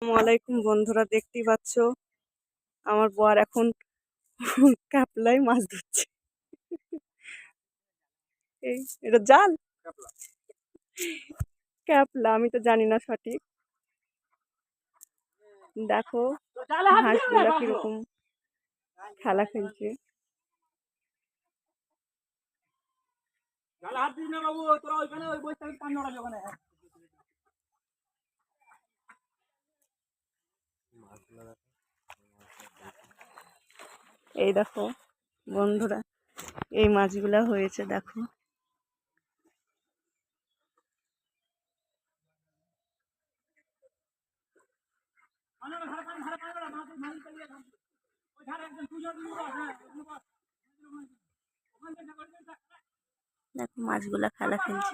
আসসালামাইকুম বন্ধুরা, দেখতেই পাচ্ছ আমার বর এখন ক্যাপলায় মাছ ধরছে। এই এটা জাল, ক্যাপলা আমি তো জানি না সঠিক। দেখো হাঁসগুলা কিরকম খেলা খেলছে। এই দেখো বন্ধুরা, এই মাছগুলা হয়েছে দেখো। দেখো মাছগুলা খেলা খেলছে।